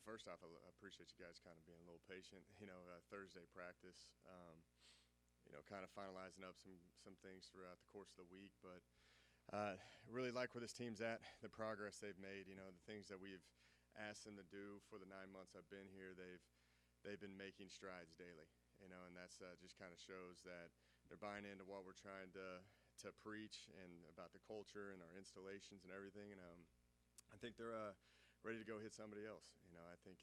First off, I appreciate you guys kind of being a little patient. Thursday practice, kind of finalizing up some things throughout the course of the week. But really like where this team's at, the progress they've made. The things that we've asked them to do for the 9 months I've been here, they've been making strides daily. And that's just kind of shows that they're buying into what we're trying to preach and about the culture and our installations and everything. And I think they're ready to go hit somebody else. I think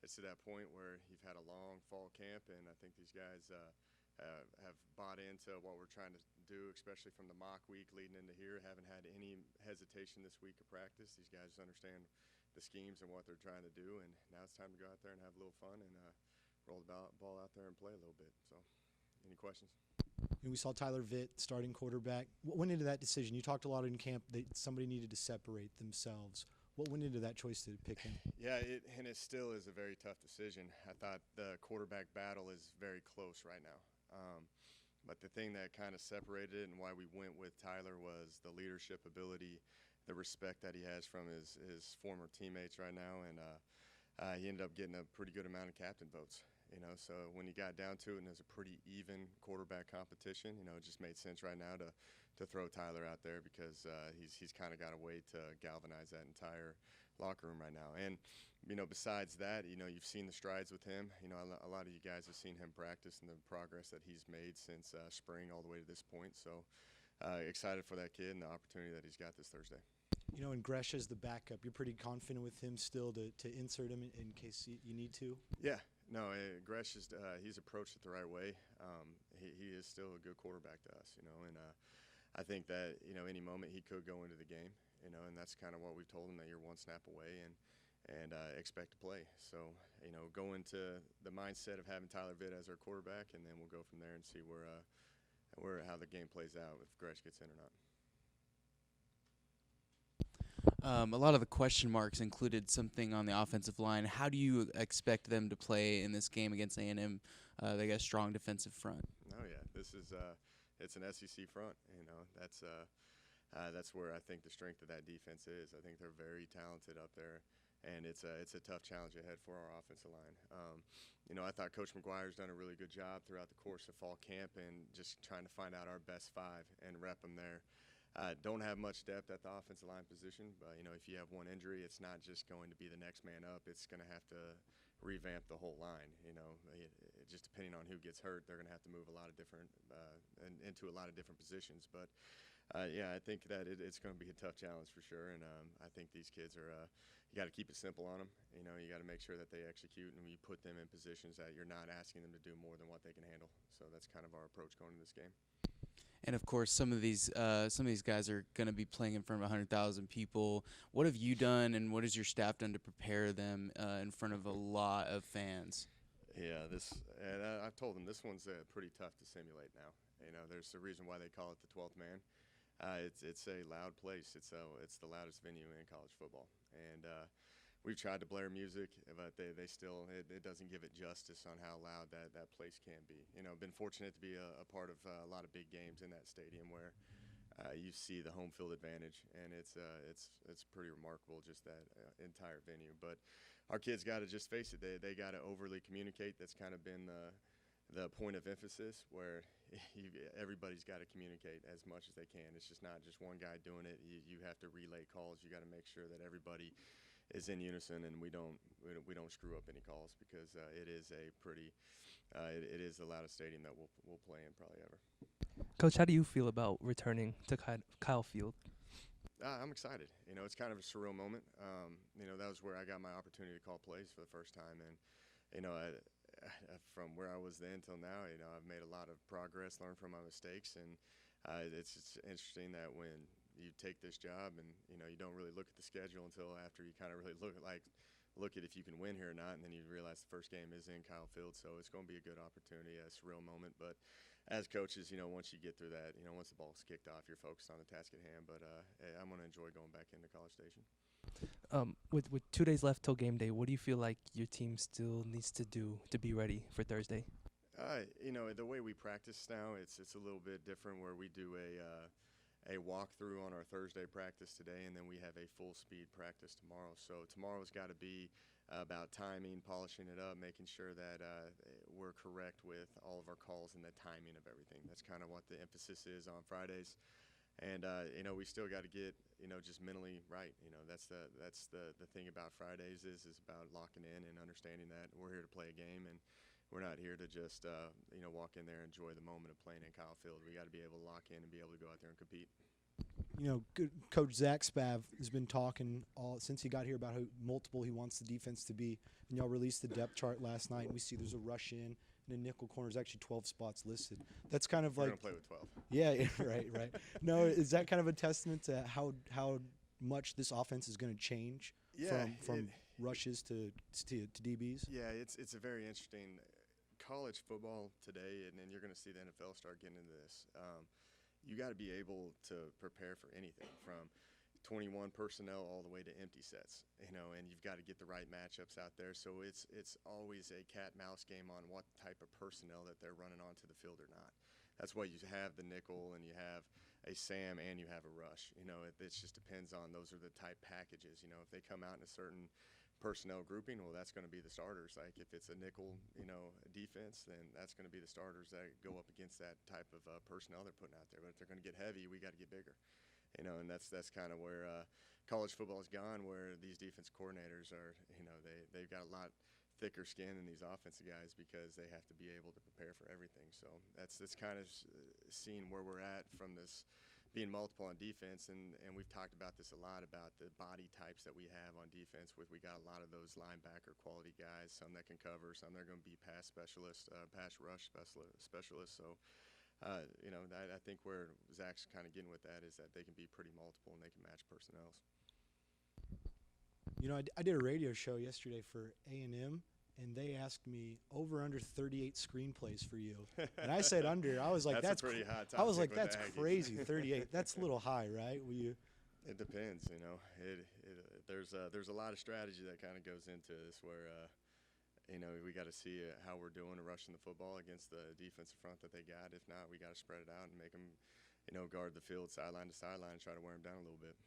it's to that point where you've had a long fall camp, and I think these guys have bought into what we're trying to do, especially from the mock week leading into here. Haven't had any hesitation this week of practice. These guys understand the schemes and what they're trying to do, and now it's time to go out there and have a little fun and roll the ball out there and play a little bit. So, any questions? And we saw Tyler Vitt, starting quarterback. What went into that decision? You talked a lot in camp that somebody needed to separate themselves. What went into that choice to pick him? Yeah, and it still is a very tough decision. I thought the quarterback battle is very close right now. But the thing that kind of separated it and why we went with Tyler was the leadership ability, the respect that he has from his former teammates right now, and he ended up getting a pretty good amount of captain votes. So when you got down to it and there's a pretty even quarterback competition, it just made sense right now to throw Tyler out there because he's kind of got a way to galvanize that entire locker room right now. And, besides that, you've seen the strides with him. A lot of you guys have seen him practice and the progress that he's made since spring all the way to this point. So excited for that kid and the opportunity that he's got this Thursday. And Gresh as the backup, you're pretty confident with him still to insert him in case you need to? Yeah. No, Gresh is he's approached it the right way. He is still a good quarterback to us, and I think that any moment he could go into the game, and that's kind of what we've told him, that you're one snap away and expect to play. So go into the mindset of having Tyler Vitt as our quarterback, and then we'll go from there and see where how the game plays out, if Gresh gets in or not. A lot of the question marks included something on the offensive line. How do you expect them to play in this game against A&M? They got a strong defensive front. Oh yeah, this is it's an SEC front. That's where I think the strength of that defense is. I think they're very talented up there, and it's a tough challenge ahead for our offensive line. I thought Coach McGuire's done a really good job throughout the course of fall camp and just trying to find out our best five and rep them there. Don't have much depth at the offensive line position, but if you have one injury, it's not just going to be the next man up. It's going to have to revamp the whole line. Just depending on who gets hurt, they're going to have to move a lot of different into a lot of different positions. But yeah, I think that it's going to be a tough challenge for sure. And I think these kids are. You got to keep it simple on them. You got to make sure that they execute and you put them in positions that you're not asking them to do more than what they can handle. So that's kind of our approach going into this game. And of course, some of these guys are going to be playing in front of 100,000 people. What have you done, and what has your staff done to prepare them in front of a lot of fans? Yeah, and I've told them this one's pretty tough to simulate now. There's a reason why they call it the 12th man. It's a loud place. It's the loudest venue in college football, and we've tried to blare music, but they still it doesn't give it justice on how loud that place can be. Been fortunate to be a part of a lot of big games in that stadium where you see the home field advantage, and it's pretty remarkable, just that entire venue. But our kids got to just face it. They got to overly communicate. That's kind of been the point of emphasis, where everybody's got to communicate as much as they can. It's just not just one guy doing it. You have to relay calls. You got to make sure that everybody is in unison, and we don't screw up any calls, because it is it is the loudest stadium that we'll play in probably ever. Coach, how do you feel about returning to Kyle Field? I'm excited. It's kind of a surreal moment. That was where I got my opportunity to call plays for the first time, and from where I was then till now, I've made a lot of progress, learned from my mistakes, and it's just interesting that when you take this job and you don't really look at the schedule until after you kind of really look at if you can win here or not, and then you realize the first game is in Kyle Field, so it's going to be a good opportunity, a surreal moment. But as coaches, once you get through that, once the ball's kicked off, you're focused on the task at hand. But I'm going to enjoy going back into College Station. With 2 days left till game day, what do you feel like your team still needs to do to be ready for Thursday? The way we practice now, it's a little bit different, where we do a walkthrough on our Thursday practice today, and then we have a full speed practice tomorrow. So tomorrow's got to be about timing, polishing it up, making sure that we're correct with all of our calls and the timing of everything. That's kind of what the emphasis is on Fridays. And we still got to get just mentally right. That's the thing about Fridays is about locking in and understanding that we're here to play a game, and we're not here to just walk in there and enjoy the moment of playing in Kyle Field. We got to be able to lock in and be able to go out there and compete. Good Coach Zach Spav has been talking all since he got here about how multiple he wants the defense to be. And y'all released the depth chart last night, and we see there's a rush in and a nickel corner. There's actually 12 spots listed. That's kind of We're like gonna play with 12. Yeah, right. No, is that kind of a testament to how much this offense is going to change from rushes to DBs? Yeah, it's a very interesting college football today, and then you're going to see the NFL start getting into this. You got to be able to prepare for anything from 21 personnel all the way to empty sets, and you've got to get the right matchups out there. So it's always a cat-mouse game on what type of personnel that they're running onto the field or not. That's why you have the nickel and you have a Sam and you have a rush. It just depends on those are the type packages. If they come out in a certain personnel grouping, well, that's going to be the starters. Like if it's a nickel, defense, then that's going to be the starters that go up against that type of personnel they're putting out there. But if they're going to get heavy, we got to get bigger. And that's kind of where college football has gone, where these defense coordinators are, they've got a lot thicker skin than these offensive guys because they have to be able to prepare for everything. So that's kind of seeing where we're at from this being multiple on defense, and we've talked about this a lot about the body types that we have on defense. We got a lot of those linebacker quality guys, some that can cover, some that are going to be pass specialists, pass rush specialists. So I think where Zach's kind of getting with that is that they can be pretty multiple and they can match personnels. I did a radio show yesterday for A&M, and they asked me over under 38 screenplays for you, and I said under. I was like, that's a pretty hot topic. I was like, that's Aggies. crazy. 38. That's a little high, right? It depends. There's a lot of strategy that kind of goes into this where. We got to see how we're doing rushing the football against the defensive front that they got. If not, we got to spread it out and make them, guard the field sideline to sideline and try to wear them down a little bit.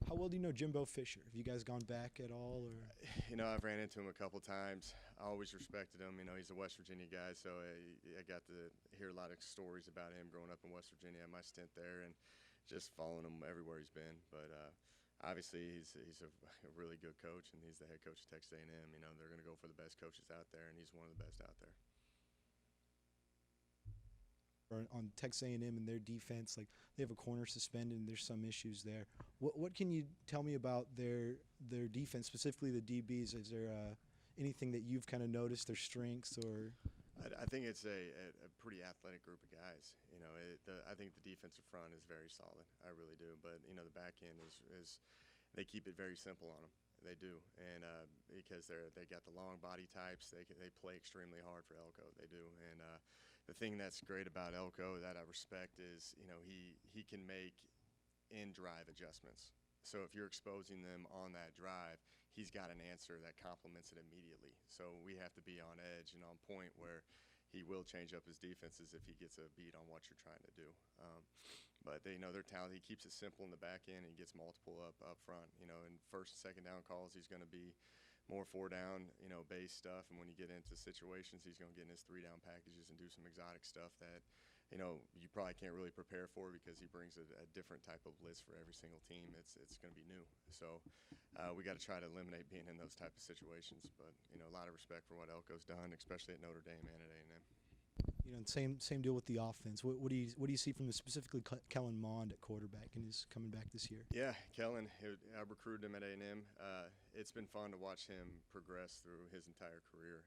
How well do you know Jimbo Fisher? Have you guys gone back at all? Or I've ran into him a couple times. I always respected him. He's a West Virginia guy, so I got to hear a lot of stories about him growing up in West Virginia. My stint there and just following him everywhere he's been. But obviously, he's a really good coach, and he's the head coach of Texas A&M. They're going to go for the best coaches out there, and he's one of the best out there. On Texas A&M and their defense, like they have a corner suspended, and there's some issues there. What can you tell me about their defense, specifically the DBs? Is there anything that you've kind of noticed their strengths or? I think it's a pretty athletic group of guys. I think the defensive front is very solid. I really do. But the back end is they keep it very simple on them. They do, and because they got the long body types, they play extremely hard for Elko. They do, and the thing that's great about Elko that I respect is he can make in drive adjustments. So if you're exposing them on that drive, he's got an answer that complements it immediately. So we have to be on edge and on point where he will change up his defenses if he gets a beat on what you're trying to do. But they're talented. He keeps it simple in the back end and he gets multiple up front. In first and second down calls, he's going to be more 4-down, base stuff. And when you get into situations, he's going to get in his 3-down packages and do some exotic stuff that you probably can't really prepare for because he brings a different type of blitz for every single team. It's going to be new. So we got to try to eliminate being in those type of situations. But, a lot of respect for what Elko's done, especially at Notre Dame and at A&M. Same deal with the offense. What do you see from specifically Kellen Mond at quarterback and his coming back this year? Yeah, Kellen, I recruited him at A&M. It's been fun to watch him progress through his entire career.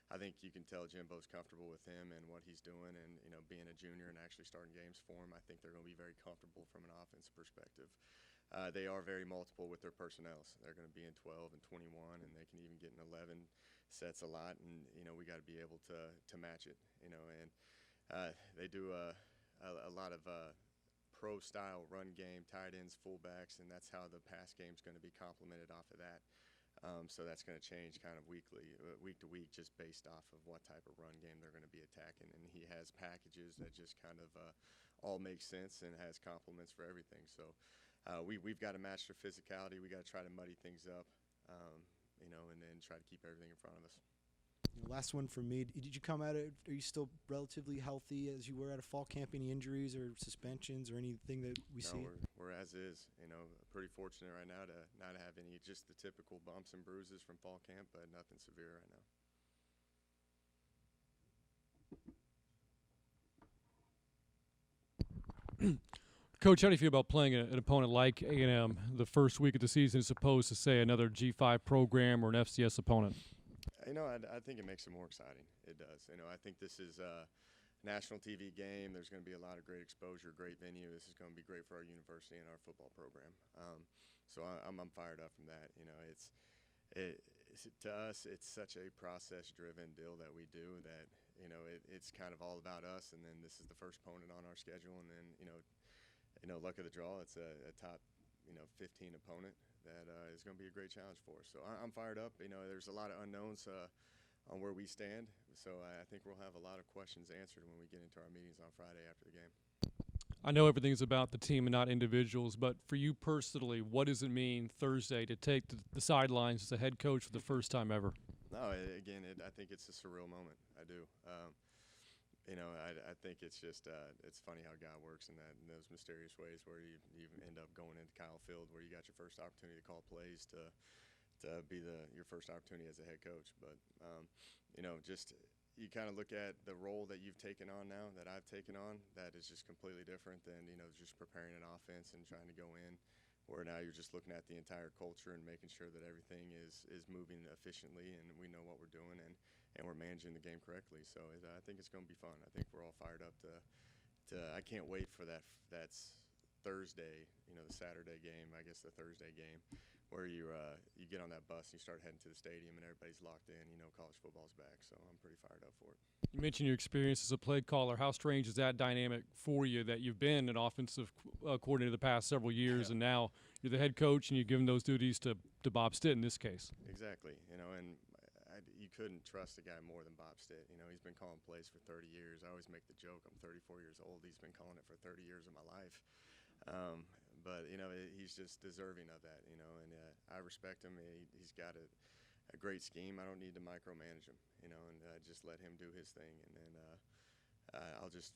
I think you can tell Jimbo's comfortable with him and what he's doing, and being a junior and actually starting games for him, I think they're going to be very comfortable from an offensive perspective. They are very multiple with their personnels. They're going to be in 12 and 21, and they can even get in 11 sets a lot, and we got to be able to match it. And they do a lot of pro-style run game, tight ends, fullbacks, and that's how the pass game's going to be complemented off of that. So that's going to change kind of week to week, just based off of what type of run game they're going to be attacking. And he has packages that just kind of all make sense and has complements for everything. So we've got to match their physicality. We got to try to muddy things up. and then try to keep everything in front of us. Last one for me. Did you come at it? Are you still relatively healthy as you were at a fall camp? Any injuries or suspensions or anything that we see? No, we're as is. Pretty fortunate right now to not have any, just the typical bumps and bruises from fall camp, but nothing severe right now. Coach, how do you feel about playing an opponent like A&M the first week of the season as opposed to, say, another G5 program or an FCS opponent? I think it makes it more exciting. It does. I think this is a national TV game. There's going to be a lot of great exposure, great venue. This is going to be great for our university and our football program. So I'm fired up from that. To us, it's such a process-driven deal that we do that, it's kind of all about us, and then this is the first opponent on our schedule, and then, luck of the draw, it's a top, 15 opponent that is going to be a great challenge for us. So I'm fired up. There's a lot of unknowns on where we stand, so I think we'll have a lot of questions answered when we get into our meetings on Friday after the game. I know everything's about the team and not individuals, but for you personally, what does it mean Thursday to take the sidelines as a head coach for the first time ever? No, again, I think it's a surreal moment. I do. I think it's just it's funny how God works in those mysterious ways where you end up going into Kyle Field where you got your first opportunity to call plays to be your first opportunity as a head coach. But just you kind of look at the role that you've taken on now, that I've taken on, that is just completely different than just preparing an offense and trying to go in. Where now you're just looking at the entire culture and making sure that everything is moving efficiently and we know what we're doing and we're managing the game correctly. So I think it's going to be fun. I think we're all fired up to I can't wait for that's Thursday, the Saturday game, I guess the Thursday game, where you get on that bus and you start heading to the stadium and everybody's locked in. College football's back, so I'm pretty fired up for it. You mentioned your experience as a play caller. How strange is that dynamic for you that you've been an offensive coordinator the past several years, and now you're the head coach and you've given those duties to Bob Stitt in this case? Exactly. And you couldn't trust a guy more than Bob Stitt. He's been calling plays for 30 years. I always make the joke, I'm 34 years old. He's been calling it for 30 years of my life. But he's just deserving of that, and I respect him. He's got a great scheme. I don't need to micromanage him, and just let him do his thing. And then I'll just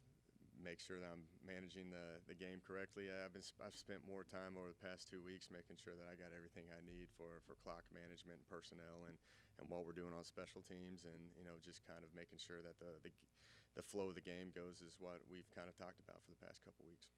make sure that I'm managing the game correctly. I've spent more time over the past 2 weeks making sure that I got everything I need for clock management and personnel and what we're doing on special teams, and just kind of making sure that the flow of the game goes is what we've kind of talked about for the past couple weeks.